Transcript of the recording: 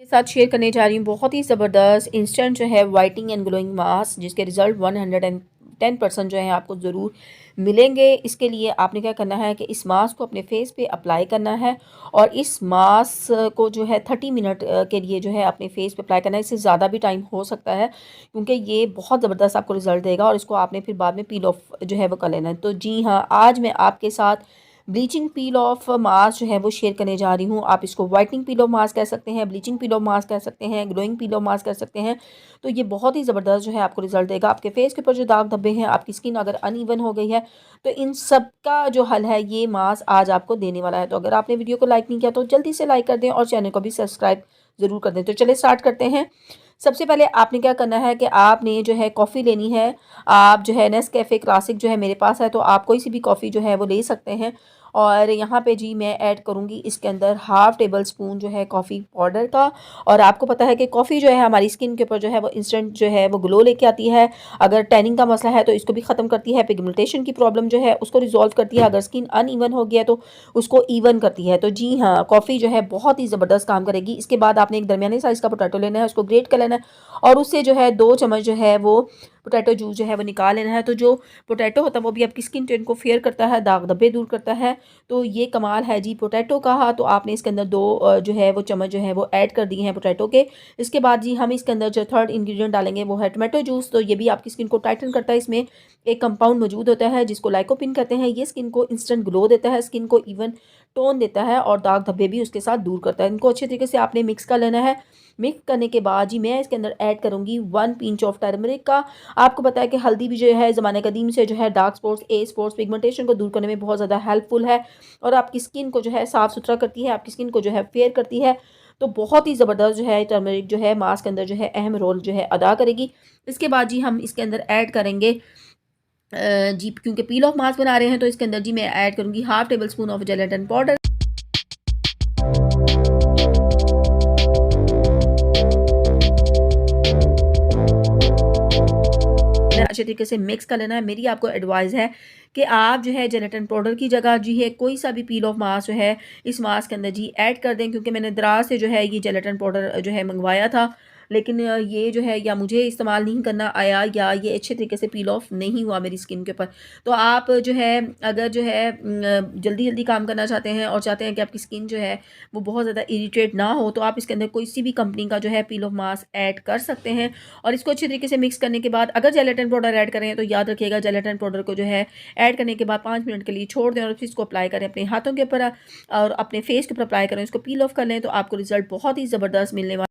के साथ शेयर करने जा रही हूँ बहुत ही ज़बरदस्त इंस्टेंट जो है वाइटनिंग एंड ग्लोइंग मास्क, जिसके रिज़ल्ट 110% जो है आपको ज़रूर मिलेंगे। इसके लिए आपने क्या करना है कि इस मास्क को अपने फेस पे अप्लाई करना है और इस मास्क को जो है 30 मिनट के लिए जो है अपने फेस पे अप्लाई करना है। इससे ज़्यादा भी टाइम हो सकता है क्योंकि ये बहुत ज़बरदस्त आपको रिज़ल्ट देगा और इसको आपने फिर बाद में पील ऑफ जो है वो कर लेना है। तो जी हाँ, आज मैं आपके साथ ब्लीचिंग पील ऑफ मास्क जो है वो शेयर करने जा रही हूँ। आप इसको वाइटनिंग पील ऑफ मास्क कह सकते हैं, ब्लीचिंग पील ऑफ मास्क कह सकते हैं, ग्लोइंग पील ऑफ मास्क कह सकते हैं। तो ये बहुत ही ज़बरदस्त जो है आपको रिजल्ट देगा। आपके फेस के ऊपर जो दाग धब्बे हैं, आपकी स्किन अगर अनइवन हो गई है, तो इन सब का जो हल है ये मास्क आज आपको देने वाला है। तो अगर आपने वीडियो को लाइक नहीं किया तो जल्दी से लाइक कर दें और चैनल को भी सब्सक्राइब ज़रूर कर दें। तो चलिए स्टार्ट करते हैं। सबसे पहले आपने क्या करना है कि आपने जो है कॉफ़ी लेनी है। आप जो है नेस्कैफ़े क्लासिक जो है मेरे पास है, तो आप कोई सी भी कॉफ़ी जो है वो ले सकते हैं। और यहाँ पे जी मैं ऐड करूँगी इसके अंदर हाफ़ टेबल स्पून जो है कॉफ़ी पाउडर का। और आपको पता है कि कॉफ़ी जो है हमारी स्किन के ऊपर जो है वो इंस्टेंट जो है वो ग्लो लेके आती है। अगर टैनिंग का मसला है तो इसको भी ख़त्म करती है। पिगमेंटेशन की प्रॉब्लम जो है उसको रिजॉल्व करती है। अगर स्किन अनइवन हो गया तो उसको इवन करती है। तो जी हाँ, कॉफ़ी जो है बहुत ही ज़बरदस्त काम करेगी। इसके बाद आपने एक दरमियाने साइज़ का पोटैटो लेना है, उसको ग्रेट कर लेना है और उससे जो है 2 चम्मच जो है वो पोटैटो जूस जो है वो निकाल लेना है। तो जो पोटैटो होता है वो भी आपकी स्किन टोन को फेयर करता है, दाग धब्बे दूर करता है। तो ये कमाल है जी पोटैटो का। तो आपने इसके अंदर 2 जो है वो चम्मच जो है वो ऐड कर दिए हैं पोटैटो के। इसके बाद जी हम इसके अंदर जो थर्ड इंग्रेडिएंट डालेंगे वो है टोमेटो जूस। तो ये भी आपकी स्किन को टाइटन करता है। इसमें एक कंपाउंड मौजूद होता है जिसको लाइकोपिन कहते हैं। ये स्किन को इंस्टेंट ग्लो देता है, स्किन को इवन टोन देता है और दाग धब्बे भी उसके साथ दूर करता है। इनको अच्छे तरीके से आपने मिक्स कर लेना है। मिक्स करने के बाद जी मैं इसके अंदर ऐड करूँगी 1 पिंच ऑफ टर्मरिक का। आपको पता है कि हल्दी भी जो है ज़माने कदीम से जो है डार्क स्पॉट्स, ए स्पॉट्स, पिगमेंटेशन को दूर करने में बहुत ज़्यादा हेल्पफुल है और आपकी स्किन को जो है साफ़ सुथरा करती है, आपकी स्किन को जो है फेयर करती है। तो बहुत ही ज़बरदस्त जो है टर्मरिक जो है मास्क के अंदर जो है अहम रोल जो है अदा करेगी। इसके बाद जी हम इसके अंदर ऐड करेंगे जी क्योंकि पील ऑफ मास्क बना रहे हैं तो इसके अंदर जी मैं ऐड करूँगी half tablespoon of gelatin powder. अच्छे तरीके से मिक्स कर लेना है। मेरी आपको एडवाइस है कि आप जो है जेलेटिन पाउडर की जगह जी है कोई सा भी पील ऑफ मास्क जो है इस मास्क के अंदर जी ऐड कर दें, क्योंकि मैंने दराज से जो है ये जेलेटिन पाउडर जो है मंगवाया था, लेकिन ये जो है या मुझे इस्तेमाल नहीं करना आया या ये अच्छे तरीके से पील ऑफ नहीं हुआ मेरी स्किन के ऊपर। तो आप जो है अगर जो है जल्दी जल्दी काम करना चाहते हैं और चाहते हैं कि आपकी स्किन जो है वो बहुत ज़्यादा इरिटेट ना हो, तो आप इसके अंदर कोई सी भी कंपनी का जो है पील ऑफ मास्क ऐड कर सकते हैं। और इसको अच्छे तरीके से मिक्स करने के बाद अगर जेलेटिन पाउडर ऐड करें तो याद रखिएगा जेलेटिन पाउडर को जो है ऐड करने के बाद 5 मिनट के लिए छोड़ दें और फिर इसको अप्लाई करें अपने हाथों के ऊपर और अपने फेस के ऊपर अप्लाई करें, इसको पील ऑफ कर लें तो आपको रिजल्ट बहुत ही ज़बरदस्त मिलने वाला